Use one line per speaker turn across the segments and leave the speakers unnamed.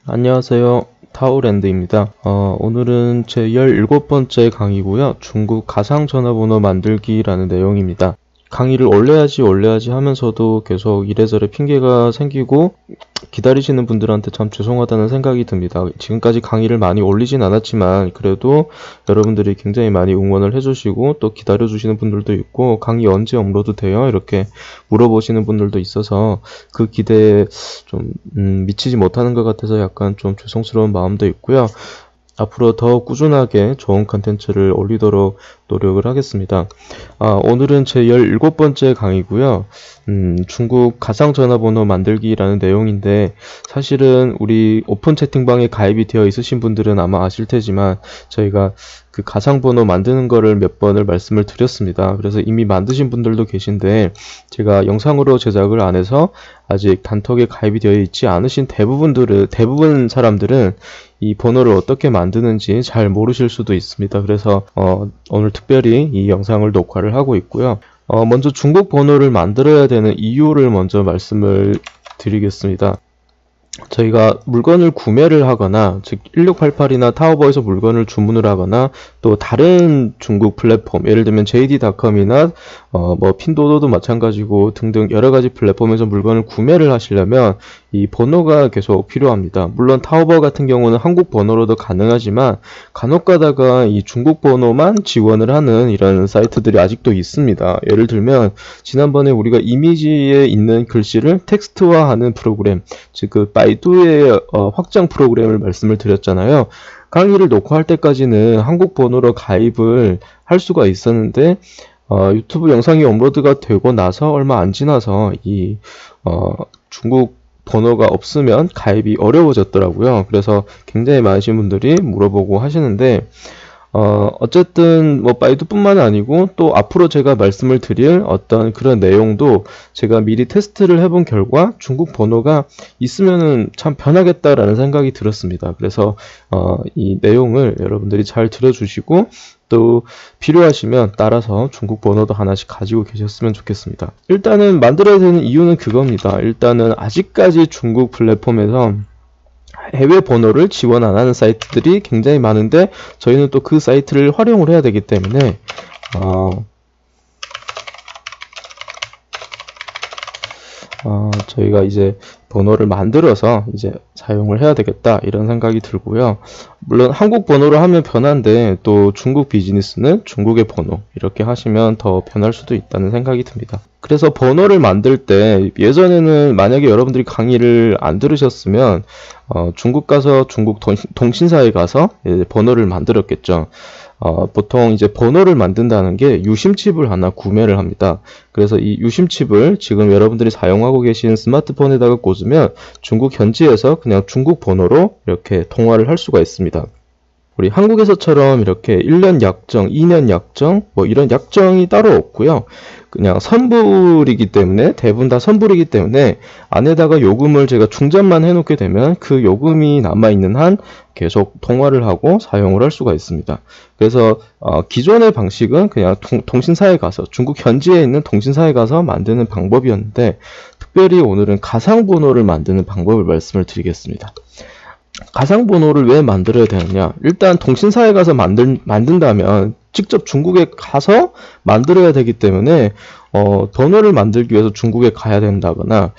안녕하세요. 타오랜드입니다. 오늘은 제 17번째 강의고요. 중국 가상전화번호 만들기라는 내용입니다. 강의를 원래 하지 하면서도 계속 이래저래 핑계가 생기고 기다리시는 분들한테 참 죄송하다는 생각이 듭니다. 지금까지 강의를 많이 올리진 않았지만 그래도 여러분들이 굉장히 많이 응원을 해주시고 또 기다려주시는 분들도 있고 강의 언제 업로드 돼요? 이렇게 물어보시는 분들도 있어서 그 기대에 좀 미치지 못하는 것 같아서 약간 좀 죄송스러운 마음도 있고요. 앞으로 더 꾸준하게 좋은 컨텐츠를 올리도록 노력을 하겠습니다. 오늘은 제 17번째 강의고요. 중국 가상전화번호 만들기라는 내용인데 사실은 우리 오픈 채팅방에 가입이 되어 있으신 분들은 아마 아실 테지만 저희가 그 가상번호 만드는 거를 몇 번을 말씀을 드렸습니다. 그래서 이미 만드신 분들도 계신데 제가 영상으로 제작을 안 해서 아직 단톡에 가입이 되어 있지 않으신 대부분 사람들은 이 번호를 어떻게 만드는지 잘 모르실 수도 있습니다. 그래서 오늘 특별히 이 영상을 녹화를 하고 있고요. 먼저 중국 번호를 만들어야 되는 이유를 먼저 말씀을 드리겠습니다. 저희가 물건을 구매를 하거나 즉 1688이나 타오바오에서 물건을 주문을 하거나 또 다른 중국 플랫폼 예를 들면 JD.com이나 핀도도도 마찬가지고 등등 여러가지 플랫폼에서 물건을 구매를 하시려면 이 번호가 계속 필요합니다. 물론 타오바오 같은 경우는 한국 번호로도 가능하지만 간혹 가다가 이 중국 번호만 지원을 하는 이런 사이트들이 아직도 있습니다. 예를 들면 지난번에 우리가 이미지에 있는 글씨를 텍스트화하는 프로그램 즉 그 바이두의 확장 프로그램을 말씀을 드렸잖아요. 강의를 녹화할 때까지는 한국 번호로 가입을 할 수가 있었는데 유튜브 영상이 업로드가 되고 나서 얼마 안 지나서 이 중국 번호가 없으면 가입이 어려워졌더라고요. 그래서 굉장히 많으신 분들이 물어보고 하시는데 어쨌든 바이두뿐만 아니고 또 앞으로 제가 말씀을 드릴 어떤 그런 내용도 제가 미리 테스트를 해본 결과 중국 번호가 있으면은 참 편하겠다라는 생각이 들었습니다. 그래서 이 내용을 여러분들이 잘 들어주시고 또 필요하시면 따라서 중국 번호도 하나씩 가지고 계셨으면 좋겠습니다. 일단은 만들어야 되는 이유는 그겁니다. 일단은 아직까지 중국 플랫폼에서 해외 번호를 지원 안 하는 사이트들이 굉장히 많은데 저희는 또 그 사이트를 활용을 해야 되기 때문에 저희가 이제 번호를 만들어서 이제 사용을 해야 되겠다 이런 생각이 들고요. 물론 한국 번호로 하면 편한데 또 중국 비즈니스는 중국의 번호 이렇게 하시면 더 편할 수도 있다는 생각이 듭니다. 그래서 번호를 만들 때 예전에는 만약에 여러분들이 강의를 안 들으셨으면 중국 가서 중국 통신사에 가서 번호를 만들었겠죠. 보통 이제 번호를 만든다는 게 유심칩을 하나 구매를 합니다. 그래서 이 유심칩을 지금 여러분들이 사용하고 계신 스마트폰에다가 꽂으면 중국 현지에서 그냥 중국 번호로 이렇게 통화를 할 수가 있습니다. 우리 한국에서처럼 이렇게 1년 약정, 2년 약정, 이런 약정이 따로 없고요. 그냥 선불이기 때문에 대부분 다 선불이기 때문에 안에다가 요금을 제가 충전만 해놓게 되면 그 요금이 남아있는 한 계속 통화를 하고 사용을 할 수가 있습니다. 그래서 기존의 방식은 그냥 통신사에 가서 중국 현지에 있는 통신사에 가서 만드는 방법이었는데 특별히 오늘은 가상번호를 만드는 방법을 말씀을 드리겠습니다. 가상번호를 왜 만들어야 되느냐? 일단 통신사에 가서 만든다면 직접 중국에 가서 만들어야 되기 때문에 번호를 만들기 위해서 중국에 가야 된다거나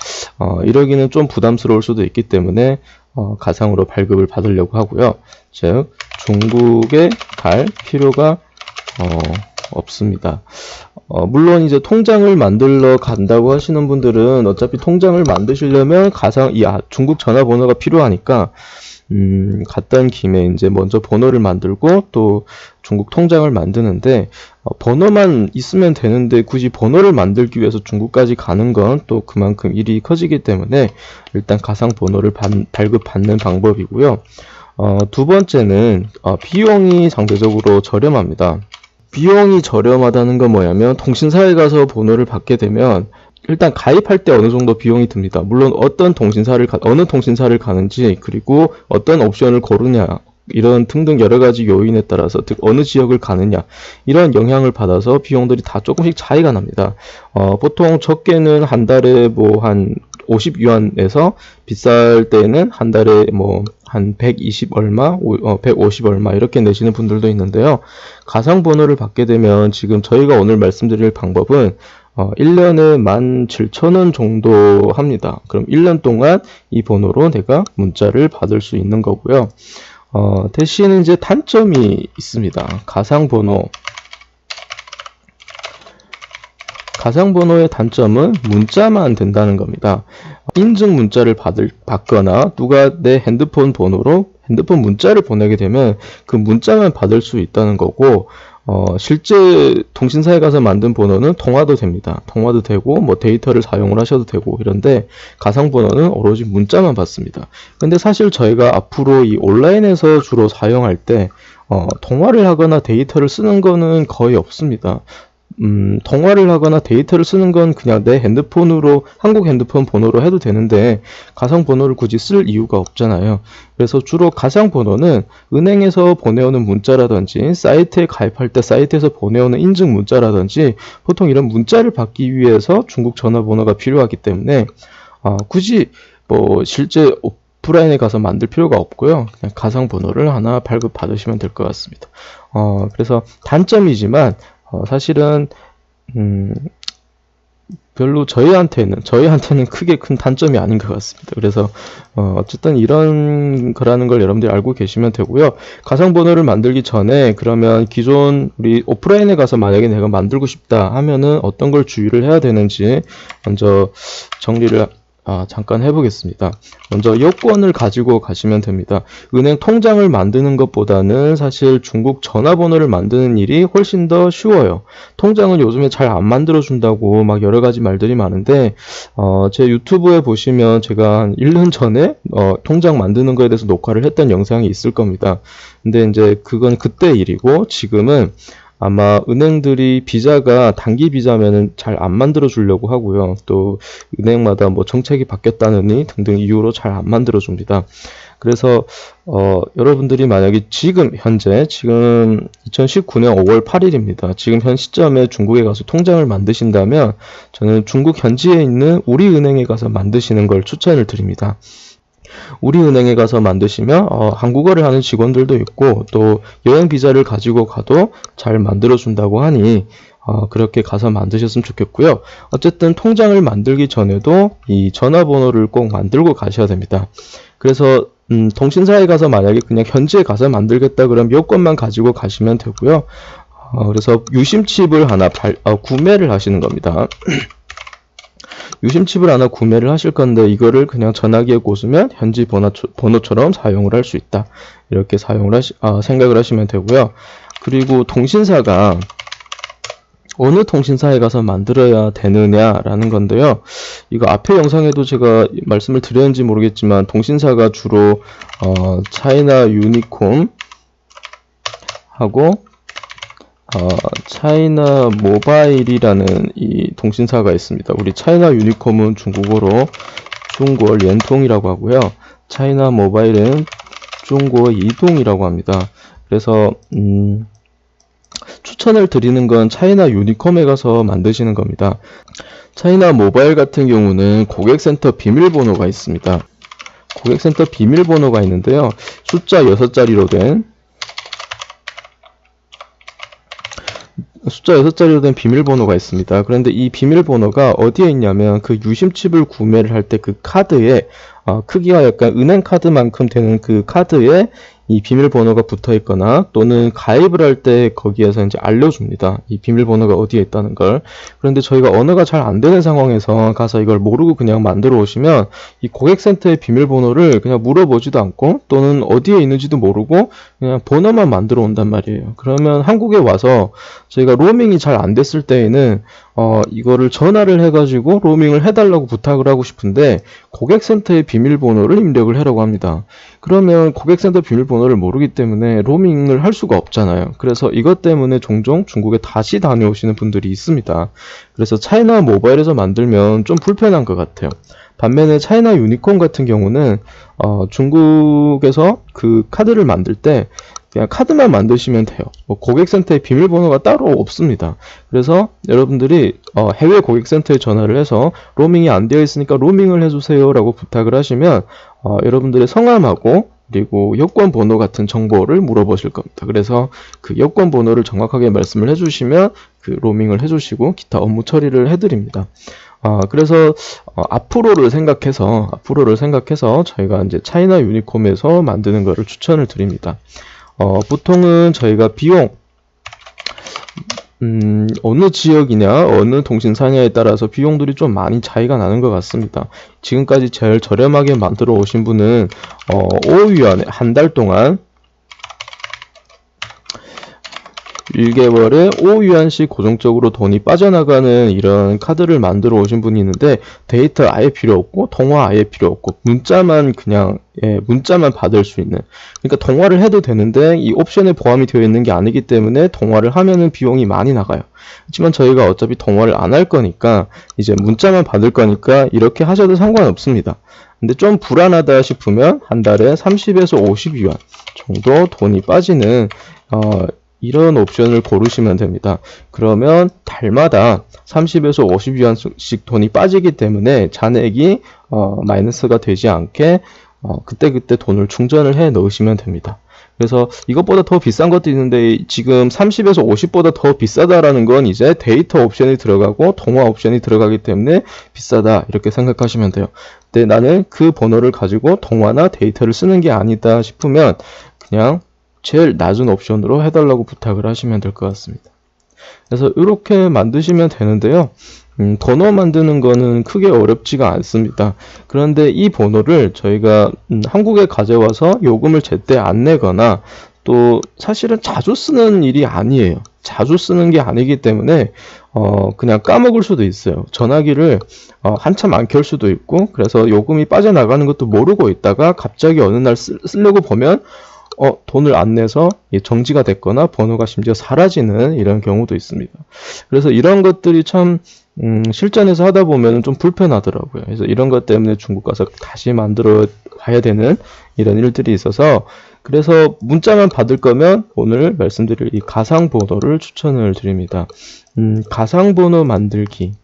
이러기는 좀 부담스러울 수도 있기 때문에 가상으로 발급을 받으려고 하고요. 즉 중국에 갈 필요가 없습니다. 물론 이제 통장을 만들러 간다고 하시는 분들은 어차피 통장을 만드시려면 중국 전화번호가 필요하니까 갔던 김에 이제 먼저 번호를 만들고 또 중국 통장을 만드는데 번호만 있으면 되는데 굳이 번호를 만들기 위해서 중국까지 가는 건 또 그만큼 일이 커지기 때문에 일단 가상 번호를 발급받는 방법이고요. 두 번째는 비용이 상대적으로 저렴합니다. 비용이 저렴하다는 건 뭐냐면 통신사에 가서 번호를 받게 되면 일단 가입할 때 어느 정도 비용이 듭니다. 물론 어느 통신사를 가는지 그리고 어떤 옵션을 고르냐 이런 등등 여러 가지 요인에 따라서 어느 지역을 가느냐 이런 영향을 받아서 비용들이 다 조금씩 차이가 납니다. 보통 적게는 한 달에 한 50유안에서 비쌀 때는 한 달에 한 120 얼마, 150 얼마 이렇게 내시는 분들도 있는데요. 가상번호를 받게 되면 지금 저희가 오늘 말씀드릴 방법은 1년에 17,000원 정도 합니다. 그럼 1년 동안 이 번호로 내가 문자를 받을 수 있는 거고요. 대신 이제 단점이 있습니다. 가상번호의 단점은 문자만 된다는 겁니다. 인증 문자를 받거나 누가 내 핸드폰 번호로 핸드폰 문자를 보내게 되면 그 문자만 받을 수 있다는 거고, 실제 통신사에 가서 만든 번호는 통화도 됩니다. 통화도 되고 뭐 데이터를 사용을 하셔도 되고 이런데, 가상번호는 오로지 문자만 받습니다. 근데 사실 저희가 앞으로 이 온라인에서 주로 사용할 때 통화를 하거나 데이터를 쓰는 거는 거의 없습니다. 통화를 하거나 데이터를 쓰는 건 그냥 내 핸드폰으로, 한국 핸드폰 번호로 해도 되는데 가상번호를 굳이 쓸 이유가 없잖아요. 그래서 주로 가상번호는 은행에서 보내오는 문자라든지 사이트에 가입할 때 사이트에서 보내오는 인증 문자라든지 보통 이런 문자를 받기 위해서 중국 전화번호가 필요하기 때문에 굳이 뭐 실제 오프라인에 가서 만들 필요가 없고요. 그냥 가상번호를 하나 발급 받으시면 될 것 같습니다. 그래서 단점이지만 사실은 별로 저희한테는 크게 큰 단점이 아닌 것 같습니다. 그래서 어쨌든 이런 거라는 걸 여러분들이 알고 계시면 되고요. 가상번호를 만들기 전에 그러면 기존 우리 오프라인에 가서 만약에 내가 만들고 싶다 하면은 어떤 걸 주의를 해야 되는지 먼저 정리를 잠깐 해보겠습니다. 먼저 여권을 가지고 가시면 됩니다. 은행 통장을 만드는 것보다는 사실 중국 전화번호를 만드는 일이 훨씬 더 쉬워요. 통장은 요즘에 잘 안 만들어준다고 막 여러 가지 말들이 많은데, 제 유튜브에 보시면 제가 한 1년 전에 통장 만드는 거에 대해서 녹화를 했던 영상이 있을 겁니다. 근데 이제 그건 그때 일이고, 지금은 아마 은행들이 비자가 단기 비자면은 잘 안 만들어 주려고 하고요. 또 은행마다 뭐 정책이 바뀌었다느니 등등 이유로 잘 안 만들어 줍니다. 그래서 여러분들이 만약에 지금 2019년 5월 8일입니다. 지금 현 시점에 중국에 가서 통장을 만드신다면 저는 중국 현지에 있는 우리은행에 가서 만드시는 걸 추천을 드립니다. 우리은행에 가서 만드시면 한국어를 하는 직원들도 있고 또 여행 비자를 가지고 가도 잘 만들어 준다고 하니 그렇게 가서 만드셨으면 좋겠고요. 어쨌든 통장을 만들기 전에도 이 전화번호를 꼭 만들고 가셔야 됩니다. 그래서 통신사에 가서 만약에 그냥 현지에 가서 만들겠다 그러면 여권만 가지고 가시면 되고요. 그래서 유심칩을 하나 구매를 하시는 겁니다. 유심칩을 하나 구매를 하실 건데 이거를 그냥 전화기에 꽂으면 현지 번호처럼 사용을 할 수 있다. 이렇게 생각을 하시면 되고요. 그리고 통신사가 어느 통신사에 가서 만들어야 되느냐라는 건데요. 이거 앞에 영상에도 제가 말씀을 드렸는지 모르겠지만 통신사가 주로 차이나 유니콤 하고 차이나 모바일이라는 이 통신사가 있습니다. 우리 차이나 유니콤은 중국어로 중국어 렌통이라고 하고요. 차이나 모바일은 중국어 이동이라고 합니다. 그래서 추천을 드리는 건 차이나 유니콤에 가서 만드시는 겁니다. 차이나 모바일 같은 경우는 고객센터 비밀번호가 있습니다. 고객센터 비밀번호가 있는데요. 숫자 6자리로 된 비밀번호가 있습니다. 그런데 이 비밀번호가 어디에 있냐면 그 유심칩을 구매를 할 때 그 카드에 크기가 약간 은행 카드만큼 되는 그 카드에 이 비밀번호가 붙어 있거나 또는 가입을 할 때 거기에서 이제 알려줍니다. 이 비밀번호가 어디에 있다는 걸. 그런데 저희가 언어가 잘 안 되는 상황에서 가서 이걸 모르고 그냥 만들어 오시면 이 고객센터의 비밀번호를 그냥 물어보지도 않고 또는 어디에 있는지도 모르고 그냥 번호만 만들어 온단 말이에요. 그러면 한국에 와서 저희가 로밍이 잘 안 됐을 때에는 이거를 전화를 해가지고 로밍을 해달라고 부탁을 하고 싶은데 고객센터의 비밀번호를 입력을 하라고 합니다. 그러면 고객센터 비밀번호를 모르기 때문에 로밍을 할 수가 없잖아요. 그래서 이것 때문에 종종 중국에 다시 다녀오시는 분들이 있습니다. 그래서 차이나 모바일에서 만들면 좀 불편한 것 같아요. 반면에 차이나 유니콤 같은 경우는 중국에서 그 카드를 만들 때 그냥 카드만 만드시면 돼요. 고객센터에 비밀번호가 따로 없습니다. 그래서 여러분들이 해외 고객센터에 전화를 해서 로밍이 안 되어 있으니까 로밍을 해주세요 라고 부탁을 하시면 여러분들의 성함하고 그리고 여권 번호 같은 정보를 물어보실 겁니다. 그래서 그 여권 번호를 정확하게 말씀을 해주시면 그 로밍을 해주시고 기타 업무 처리를 해드립니다. 그래서 앞으로를 생각해서 저희가 이제 차이나 유니콤에서 만드는 거를 추천을 드립니다. 보통은 저희가 비용 어느 지역이냐, 어느 통신사냐에 따라서 비용들이 좀 많이 차이가 나는 것 같습니다. 지금까지 제일 저렴하게 만들어 오신 분은 5위안에 한 달 동안 1개월에 5위안씩 고정적으로 돈이 빠져나가는 이런 카드를 만들어 오신 분이 있는데, 데이터 아예 필요 없고 통화 아예 필요 없고 문자만 문자만 받을 수 있는, 그러니까 통화를 해도 되는데 이 옵션에 포함이 되어 있는 게 아니기 때문에 통화를 하면은 비용이 많이 나가요. 하지만 저희가 어차피 통화를 안 할 거니까 이제 문자만 받을 거니까 이렇게 하셔도 상관없습니다. 근데 좀 불안하다 싶으면 한 달에 30에서 50위안 정도 돈이 빠지는 이런 옵션을 고르시면 됩니다. 그러면 달마다 30에서 50위안씩 돈이 빠지기 때문에 잔액이 마이너스가 되지 않게 그때그때 돈을 충전을 해 넣으시면 됩니다. 그래서 이것보다 더 비싼 것도 있는데 지금 30에서 50보다 더 비싸다라는 건 이제 데이터 옵션이 들어가고 통화 옵션이 들어가기 때문에 비싸다 이렇게 생각하시면 돼요. 근데 나는 그 번호를 가지고 통화나 데이터를 쓰는 게 아니다 싶으면 그냥 제일 낮은 옵션으로 해달라고 부탁을 하시면 될 것 같습니다. 그래서 이렇게 만드시면 되는데요. 번호 만드는 거는 크게 어렵지가 않습니다. 그런데 이 번호를 저희가 한국에 가져와서 요금을 제때 안 내거나 또 사실은 자주 쓰는 일이 아니에요. 자주 쓰는 게 아니기 때문에 그냥 까먹을 수도 있어요. 전화기를 한참 안 켤 수도 있고, 그래서 요금이 빠져나가는 것도 모르고 있다가 갑자기 어느 날 쓰려고 보면 돈을 안 내서 정지가 됐거나 번호가 심지어 사라지는 이런 경우도 있습니다. 그래서 이런 것들이 참 실전에서 하다 보면 좀 불편하더라고요. 그래서 이런 것 때문에 중국 가서 다시 만들어 와야 되는 이런 일들이 있어서, 그래서 문자만 받을 거면 오늘 말씀드릴 이 가상번호를 추천을 드립니다. 가상번호 만들기.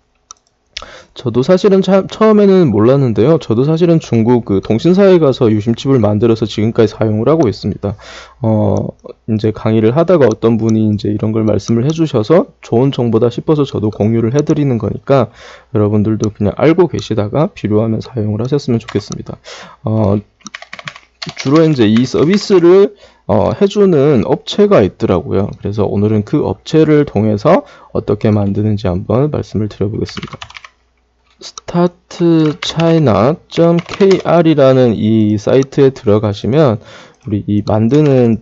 저도 사실은 처음에는 몰랐는데요. 저도 사실은 중국 그 통신사에 가서 유심칩을 만들어서 지금까지 사용을 하고 있습니다. 이제 강의를 하다가 어떤 분이 이제 이런 걸 말씀을 해주셔서 좋은 정보다 싶어서 저도 공유를 해드리는 거니까 여러분들도 그냥 알고 계시다가 필요하면 사용을 하셨으면 좋겠습니다. 주로 이제 이 서비스를 해주는 업체가 있더라고요. 그래서 오늘은 그 업체를 통해서 어떻게 만드는지 한번 말씀을 드려보겠습니다. startchina.kr이라는 이 사이트에 들어가시면 우리 이 만드는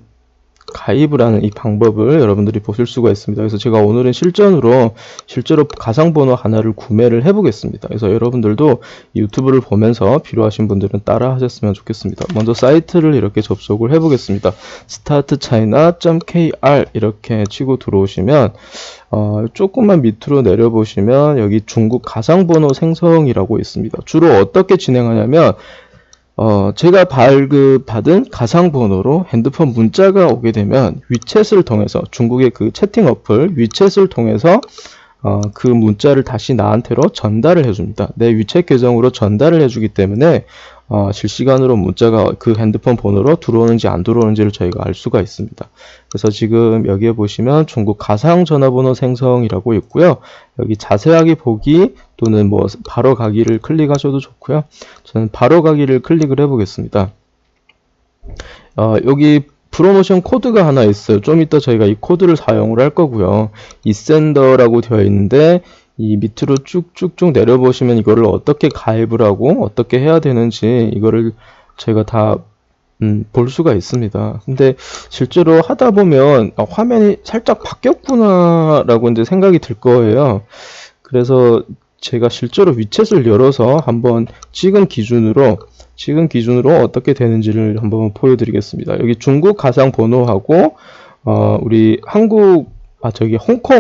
가입을 하는 이 방법을 여러분들이 보실 수가 있습니다. 그래서 제가 오늘은 실제로 가상번호 하나를 구매를 해보겠습니다. 그래서 여러분들도 유튜브를 보면서 필요하신 분들은 따라 하셨으면 좋겠습니다. 먼저 사이트를 이렇게 접속을 해보겠습니다. startchina.kr 이렇게 치고 들어오시면 조금만 밑으로 내려보시면 여기 중국 가상번호 생성이라고 있습니다. 주로 어떻게 진행하냐면 제가 발급받은 가상번호로 핸드폰 문자가 오게 되면 위챗을 통해서, 중국의 그 채팅 어플 위챗을 통해서 그 문자를 다시 나한테로 전달을 해줍니다. 내 위챗 계정으로 전달을 해주기 때문에 실시간으로 문자가 그 핸드폰 번호로 들어오는지 안 들어오는지를 저희가 알 수가 있습니다. 그래서 지금 여기에 보시면 중국 가상 전화번호 생성이라고 있고요. 여기 자세하게 보기 또는 뭐 바로 가기를 클릭하셔도 좋고요. 저는 바로 가기를 클릭을 해보겠습니다. 여기 프로모션 코드가 하나 있어요. 좀 이따 저희가 이 코드를 사용을 할 거고요. 이센더라고 되어 있는데 이 밑으로 쭉쭉쭉 내려보시면 이거를 어떻게 가입을 하고 어떻게 해야 되는지 이거를 저희가 다 볼 수가 있습니다. 근데 실제로 하다 보면 화면이 살짝 바뀌었구나 라고 이제 생각이 들 거예요. 그래서 제가 실제로 위챗을 열어서 한번 지금 기준으로 어떻게 되는지를 한번 보여드리겠습니다. 여기 중국 가상 번호하고 우리 홍콩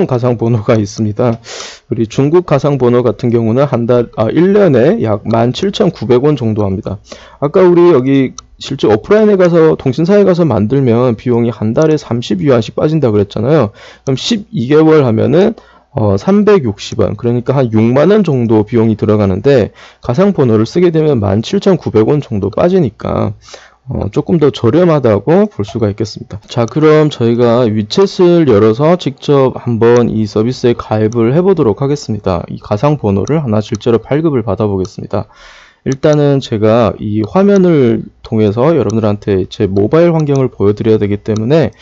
가상 번호가 있습니다. 우리 중국 가상 번호 같은 경우는 1년에 약 17,900원 정도 합니다. 아까 우리 여기 실제 오프라인에 가서 통신사에 가서 만들면 비용이 한 달에 30위안씩 빠진다 그랬잖아요. 그럼 12개월 하면은 360원, 그러니까 한 6만원 정도 비용이 들어가는데 가상번호를 쓰게 되면 17,900원 정도 빠지니까 조금 더 저렴하다고 볼 수가 있겠습니다. 자, 그럼 저희가 위챗을 열어서 직접 한번 이 서비스에 가입을 해보도록 하겠습니다. 이 가상 번호를 하나 실제로 발급을 받아보겠습니다. 일단은 제가 이 화면을 통해서 여러분들한테 제 모바일 환경을 보여드려야 되기 때문에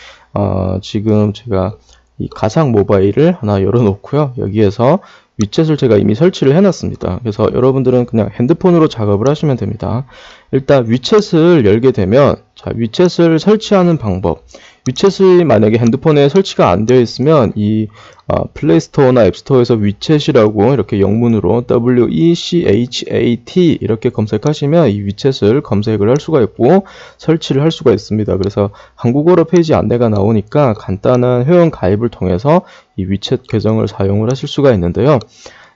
지금 제가 이 가상 모바일을 하나 열어놓고요. 여기에서 위챗을 제가 이미 설치를 해놨습니다. 그래서 여러분들은 그냥 핸드폰으로 작업을 하시면 됩니다. 일단 위챗을 열게 되면, 자, 위챗을 설치하는 방법. 위챗이 만약에 핸드폰에 설치가 안 되어 있으면 이 플레이스토어나 앱스토어에서 위챗이라고 이렇게 영문으로 WECHAT 이렇게 검색하시면 이 위챗을 검색을 할 수가 있고 설치를 할 수가 있습니다. 그래서 한국어로 페이지 안내가 나오니까 간단한 회원 가입을 통해서 이 위챗 계정을 사용을 하실 수가 있는데요.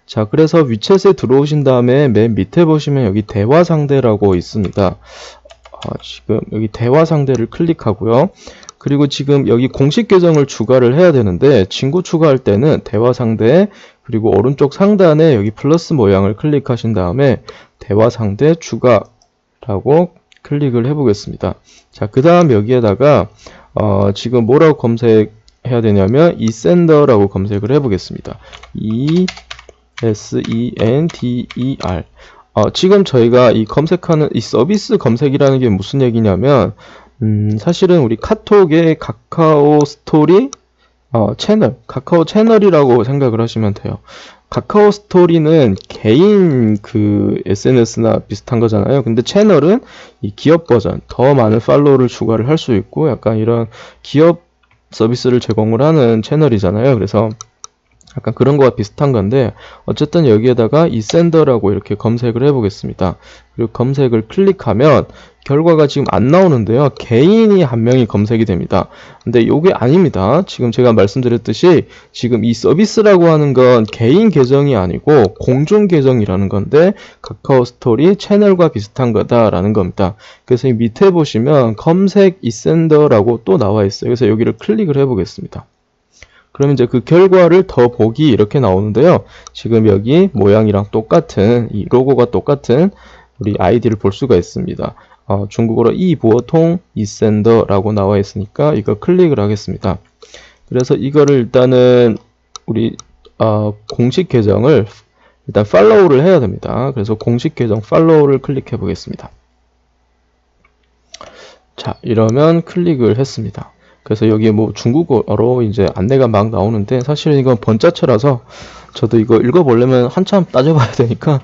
자, 그래서 위챗에 들어오신 다음에 맨 밑에 보시면 여기 대화 상대라고 있습니다. 지금 여기 대화 상대를 클릭하고요. 그리고 지금 여기 공식 계정을 추가를 해야 되는데 친구 추가할 때는 대화 상대 그리고 오른쪽 상단에 여기 플러스 모양을 클릭하신 다음에 대화 상대 추가라고 클릭을 해 보겠습니다. 자, 그 다음 여기에다가 지금 뭐라고 검색해야 되냐면 eSender 검색을 해 보겠습니다. ESENDER. 지금 저희가 이 검색하는 이 서비스 검색이라는 게 무슨 얘기냐면 사실은 우리 카톡의 카카오 스토리 채널, 카카오 채널이라고 생각을 하시면 돼요. 카카오 스토리는 개인 그 SNS나 비슷한 거잖아요. 근데 채널은 이 기업 버전, 더 많은 팔로우를 추가를 할 수 있고 약간 이런 기업 서비스를 제공을 하는 채널이잖아요. 그래서 약간 그런 거와 비슷한 건데 어쨌든 여기에다가 eSender라고 이렇게 검색을 해 보겠습니다. 그리고 검색을 클릭하면 결과가 지금 안 나오는데요. 개인이 한 명이 검색이 됩니다. 근데 이게 아닙니다. 지금 제가 말씀드렸듯이 지금 이 서비스라고 하는 건 개인 계정이 아니고 공중 계정이라는 건데 카카오 스토리 채널과 비슷한 거다라는 겁니다. 그래서 이 밑에 보시면 검색 eSender라고 또 나와 있어요. 그래서 여기를 클릭을 해 보겠습니다. 그러면 이제 그 결과를 더 보기 이렇게 나오는데요. 지금 여기 모양이랑 똑같은 이 로고가 똑같은 우리 아이디를 볼 수가 있습니다. 중국어로 이보통 eSender라고 나와 있으니까 이거 클릭을 하겠습니다. 그래서 이거를 일단은 우리 공식 계정을 일단 팔로우를 해야 됩니다. 그래서 공식 계정 팔로우를 클릭해 보겠습니다. 자, 이러면 클릭을 했습니다. 그래서 여기에 뭐 중국어로 이제 안내가 막 나오는데 사실은 이건 번자체라서 저도 이거 읽어보려면 한참 따져봐야 되니까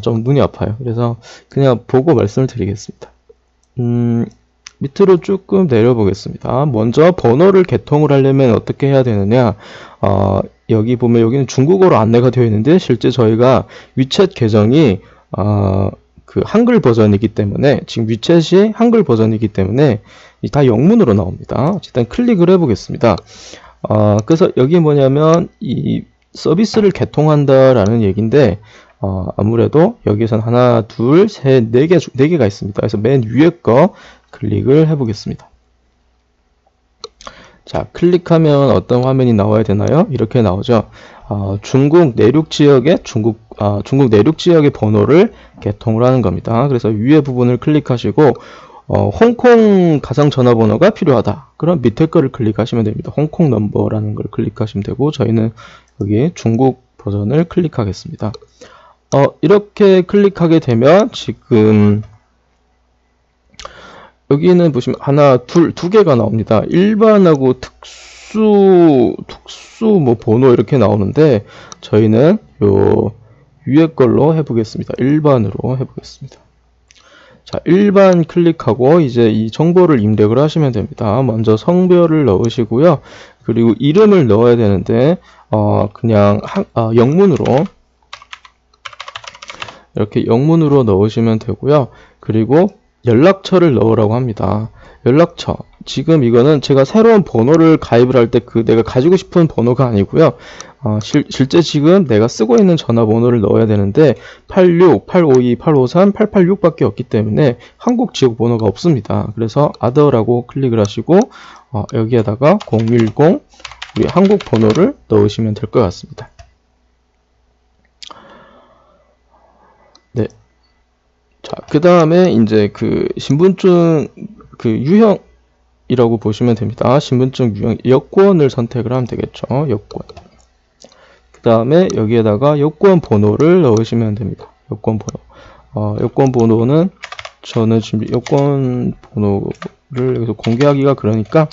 좀 눈이 아파요. 그래서 그냥 보고 말씀을 드리겠습니다. 밑으로 조금 내려보겠습니다. 먼저 번호를 개통을 하려면 어떻게 해야 되느냐. 여기 보면 여기는 중국어로 안내가 되어 있는데 실제 저희가 위챗 계정이 그 한글 버전이기 때문에 지금 위챗이 한글 버전이기 때문에 다 영문으로 나옵니다. 어쨌든 클릭을 해보겠습니다. 그래서 여기 뭐냐면 이 서비스를 개통한다라는 얘기인데 아무래도 여기선 하나, 둘, 셋, 네 개가 있습니다. 그래서 맨 위에 거 클릭을 해보겠습니다. 자, 클릭하면 어떤 화면이 나와야 되나요? 이렇게 나오죠. 중국 내륙 지역의 중국 내륙 지역의 번호를 개통을 하는 겁니다. 그래서 위에 부분을 클릭하시고 홍콩 가상 전화번호가 필요하다. 그럼 밑에 거를 클릭하시면 됩니다. 홍콩 넘버라는 걸 클릭하시면 되고 저희는 여기 중국 버전을 클릭하겠습니다. 이렇게 클릭하게 되면 지금 여기는 보시면 하나, 둘, 두 개가 나옵니다. 일반하고 특수 뭐 번호 이렇게 나오는데 저희는 요 위에 걸로 해보겠습니다. 일반으로 해보겠습니다. 자, 일반 클릭하고 이제 이 정보를 입력을 하시면 됩니다. 먼저 성별을 넣으시고요. 그리고 이름을 넣어야 되는데 그냥 영문으로 이렇게 영문으로 넣으시면 되고요. 그리고 연락처를 넣으라고 합니다. 연락처. 지금 이거는 제가 새로운 번호를 가입을 할 때 그 내가 가지고 싶은 번호가 아니고요. 실제 지금 내가 쓰고 있는 전화번호를 넣어야 되는데 86, 852, 853, 886 밖에 없기 때문에 한국 지역 번호가 없습니다. 그래서 other라고 클릭을 하시고 여기에다가 010 우리 한국 번호를 넣으시면 될 것 같습니다. 네. 자, 그 다음에 이제 그 신분증 그 유형이라고 보시면 됩니다. 신분증 유형 여권을 선택을 하면 되겠죠. 여권. 그 다음에 여기에다가 여권 번호를 넣으시면 됩니다. 여권 번호. 여권 번호는 저는 지금 여권 번호를 여기서 공개하기가 그러니까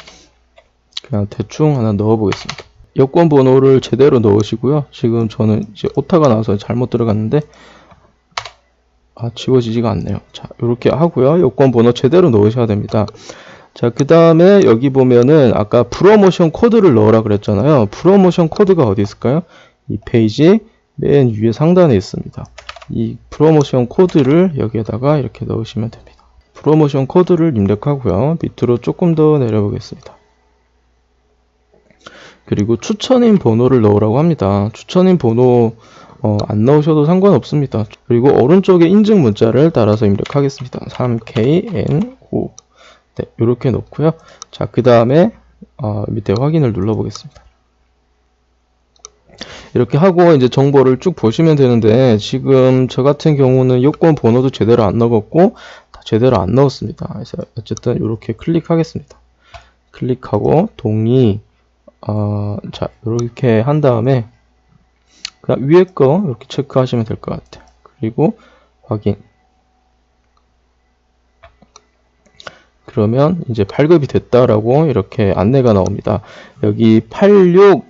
그냥 대충 하나 넣어 보겠습니다. 여권 번호를 제대로 넣으시고요. 지금 저는 이제 오타가 나와서 잘못 들어갔는데 지워지지가 않네요. 자, 이렇게 하고요. 여권 번호 제대로 넣으셔야 됩니다. 자, 그 다음에 여기 보면은 아까 프로모션 코드를 넣으라 그랬잖아요. 프로모션 코드가 어디 있을까요? 이 페이지 맨 위에 상단에 있습니다. 이 프로모션 코드를 여기에다가 이렇게 넣으시면 됩니다. 프로모션 코드를 입력하고요. 밑으로 조금 더 내려보겠습니다. 그리고 추천인 번호를 넣으라고 합니다. 추천인 번호 안 넣으셔도 상관없습니다. 그리고 오른쪽에 인증 문자를 따라서 입력하겠습니다. 3KN5 네, 이렇게 넣고요. 자, 그 다음에 밑에 확인을 눌러보겠습니다. 이렇게 하고 이제 정보를 쭉 보시면 되는데 지금 저 같은 경우는 여권 번호도 제대로 안 넣었고 다 제대로 안 넣었습니다. 그래서 어쨌든 이렇게 클릭하겠습니다. 클릭하고 동의. 자, 이렇게 한 다음에 그냥 위에 거 이렇게 체크하시면 될 것 같아요. 그리고 확인. 그러면 이제 발급이 됐다라고 이렇게 안내가 나옵니다. 여기 86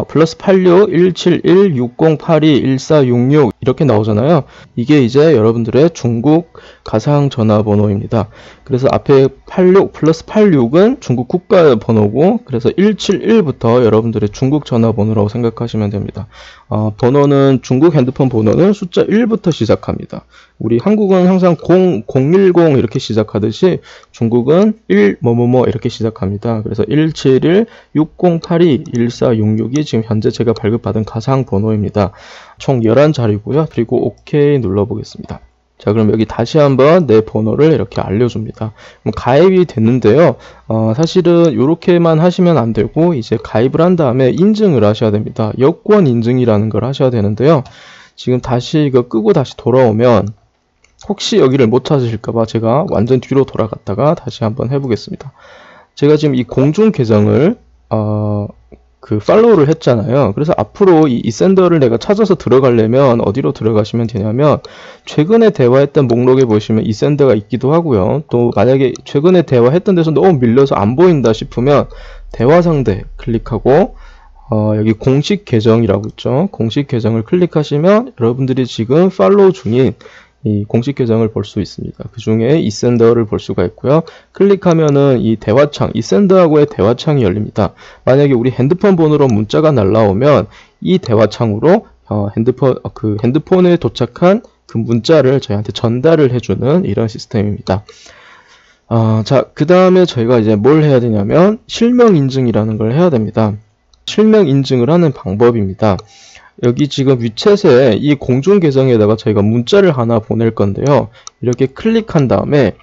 플러스 86 171 6082 1466 이렇게 나오잖아요. 이게 이제 여러분들의 중국 가상 전화번호입니다. 그래서 앞에 86 플러스 86은 중국 국가 번호고 그래서 171부터 여러분들의 중국 전화번호라고 생각하시면 됩니다. 번호는 중국 핸드폰 번호는 숫자 1부터 시작합니다. 우리 한국은 항상 010 이렇게 시작하듯이 중국은 1 뭐뭐뭐 이렇게 시작합니다. 그래서 171 6082 1466이 지금 현재 제가 발급받은 가상 번호입니다. 총 11자리고요. 그리고 OK 눌러보겠습니다. 자, 그럼 여기 다시 한번 내 번호를 이렇게 알려줍니다. 그럼 가입이 됐는데요. 사실은 이렇게만 하시면 안 되고 이제 가입을 한 다음에 인증을 하셔야 됩니다. 여권 인증이라는 걸 하셔야 되는데요. 지금 다시 이거 끄고 다시 돌아오면 혹시 여기를 못 찾으실까봐 제가 완전 뒤로 돌아갔다가 다시 한번 해보겠습니다. 제가 지금 이 공중 계정을 팔로우를 했잖아요. 그래서 앞으로 이 샌더를 내가 찾아서 들어가려면 어디로 들어가시면 되냐면 최근에 대화했던 목록에 보시면 이 샌더가 있기도 하고요. 또 만약에 최근에 대화했던 데서 너무 밀려서 안 보인다 싶으면 대화 상대 클릭하고 여기 공식 계정이라고 있죠. 공식 계정을 클릭하시면 여러분들이 지금 팔로우 중인 이 공식 계정을 볼 수 있습니다. 그 중에 이 샌더를 볼 수가 있고요. 클릭하면은 이 대화창, 이 샌더하고의 대화창이 열립니다. 만약에 우리 핸드폰 번호로 문자가 날라오면 이 대화창으로 핸드폰에 도착한 그 문자를 저희한테 전달을 해주는 이런 시스템입니다. 자, 그 다음에 저희가 이제 뭘 해야 되냐면 실명 인증이라는 걸 해야 됩니다. 실명 인증을 하는 방법입니다. 여기 지금 위챗에 이 공중 계정에다가 저희가 문자를 하나 보낼 건데요. 이렇게 클릭한 다음에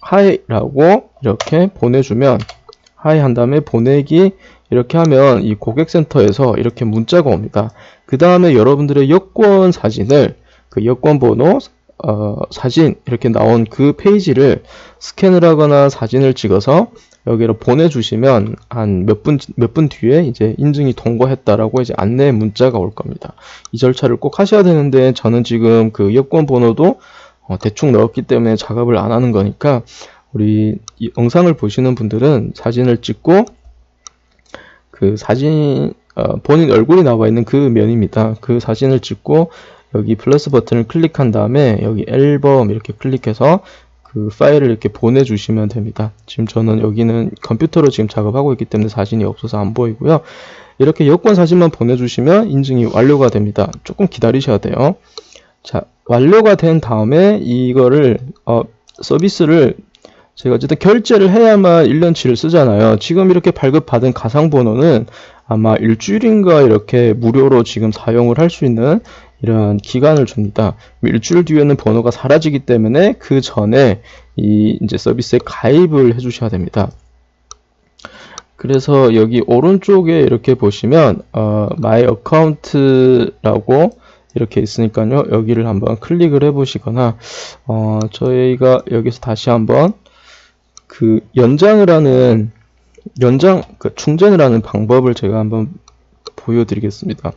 하이라고 이렇게 보내주면 하이 한 다음에 보내기 이렇게 하면 이 고객센터에서 이렇게 문자가 옵니다. 그 다음에 여러분들의 여권 사진을 그 여권 번호 사진 이렇게 나온 그 페이지를 스캔을 하거나 사진을 찍어서 여기로 보내주시면 한 몇 분 뒤에 이제 인증이 통과했다라고 이제 안내 문자가 올 겁니다. 이 절차를 꼭 하셔야 되는데 저는 지금 그 여권 번호도 대충 넣었기 때문에 작업을 안 하는 거니까 우리 이 영상을 보시는 분들은 사진을 찍고 그 사진 본인 얼굴이 나와 있는 그 면입니다. 그 사진을 찍고 여기 플러스 버튼을 클릭한 다음에 여기 앨범 이렇게 클릭해서 그 파일을 이렇게 보내주시면 됩니다. 지금 저는 여기는 컴퓨터로 지금 작업하고 있기 때문에 사진이 없어서 안 보이고요. 이렇게 여권 사진만 보내주시면 인증이 완료가 됩니다. 조금 기다리셔야 돼요. 자, 완료가 된 다음에 이거를 서비스를 제가 어쨌든 결제를 해야만 1년치를 쓰잖아요. 지금 이렇게 발급받은 가상번호는 아마 일주일인가 이렇게 무료로 지금 사용을 할 수 있는 이런 기간을 줍니다. 일주일 뒤에는 번호가 사라지기 때문에 그 전에 이 이제 서비스에 가입을 해주셔야 됩니다. 그래서 여기 오른쪽에 이렇게 보시면 My Account라고 이렇게 있으니까요. 여기를 한번 클릭을 해 보시거나 저희가 여기서 다시 한번 그 충전을 하는 방법을 제가 한번 보여드리겠습니다.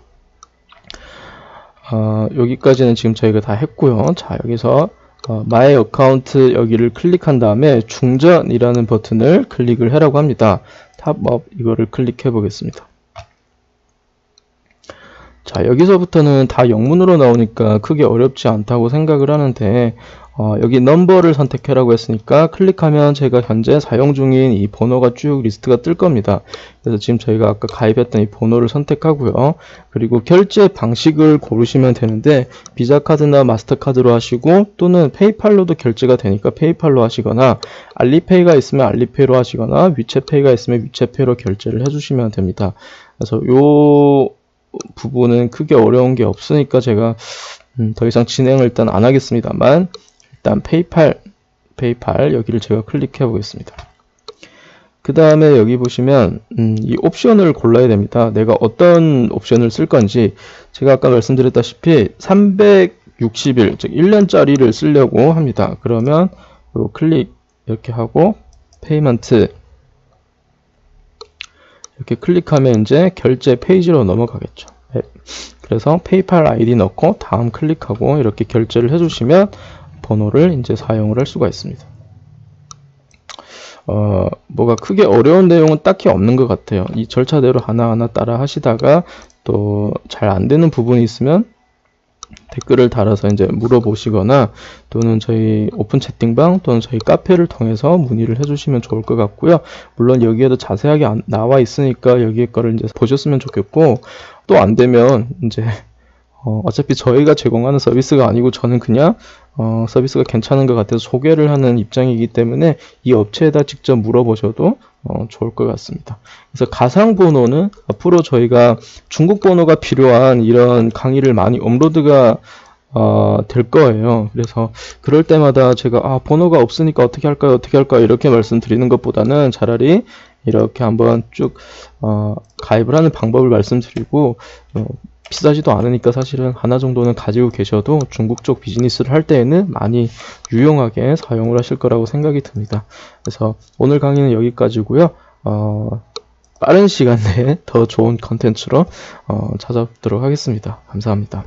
여기까지는 지금 저희가 다 했고요. 자, 여기서 My Account 여기를 클릭한 다음에 충전이라는 버튼을 클릭을 하라고 합니다. 탑업 이거를 클릭해 보겠습니다. 자, 여기서부터는 다 영문으로 나오니까 크게 어렵지 않다고 생각을 하는데 여기 넘버를 선택하라고 했으니까 클릭하면 제가 현재 사용 중인 이 번호가 쭉 리스트가 뜰 겁니다. 그래서 지금 저희가 아까 가입했던 이 번호를 선택하고요. 그리고 결제 방식을 고르시면 되는데 비자 카드나 마스터카드로 하시고 또는 페이팔로도 결제가 되니까 페이팔로 하시거나 알리페이가 있으면 알리페이로 하시거나 위챗페이가 있으면 위챗페이로 결제를 해주시면 됩니다. 그래서 요 부분은 크게 어려운 게 없으니까 제가 더 이상 진행을 일단 안 하겠습니다만 일단 페이팔 여기를 제가 클릭해 보겠습니다. 그 다음에 여기 보시면 이 옵션을 골라야 됩니다. 내가 어떤 옵션을 쓸 건지 제가 아까 말씀드렸다시피 360일 즉 1년짜리를 쓰려고 합니다. 그러면 요 클릭 이렇게 하고 페이먼트 이렇게 클릭하면 이제 결제 페이지로 넘어가겠죠. 네. 그래서 페이팔 아이디 넣고 다음 클릭하고 이렇게 결제를 해주시면 번호를 이제 사용을 할 수가 있습니다. 뭐가 크게 어려운 내용은 딱히 없는 것 같아요. 이 절차대로 하나하나 따라 하시다가 또 잘 안 되는 부분이 있으면 댓글을 달아서 이제 물어보시거나 또는 저희 오픈 채팅방 또는 저희 카페를 통해서 문의를 해주시면 좋을 것 같고요. 물론 여기에도 자세하게 나와 있으니까 여기에 거를 이제 보셨으면 좋겠고 또 안 되면 이제 어차피 저희가 제공하는 서비스가 아니고 저는 그냥 서비스가 괜찮은 것 같아서 소개를 하는 입장이기 때문에 이 업체에다 직접 물어보셔도 좋을 것 같습니다. 그래서 가상번호는 앞으로 저희가 중국 번호가 필요한 이런 강의를 많이 업로드가 될 거예요. 그래서 그럴 때마다 제가 번호가 없으니까 어떻게 할까요? 이렇게 말씀드리는 것보다는 차라리 이렇게 한번 쭉 가입을 하는 방법을 말씀드리고 비싸지도 않으니까 사실은 하나 정도는 가지고 계셔도 중국 쪽 비즈니스를 할 때에는 많이 유용하게 사용을 하실 거라고 생각이 듭니다. 그래서 오늘 강의는 여기까지고요. 빠른 시간 내에 더 좋은 컨텐츠로 찾아뵙도록 하겠습니다. 감사합니다.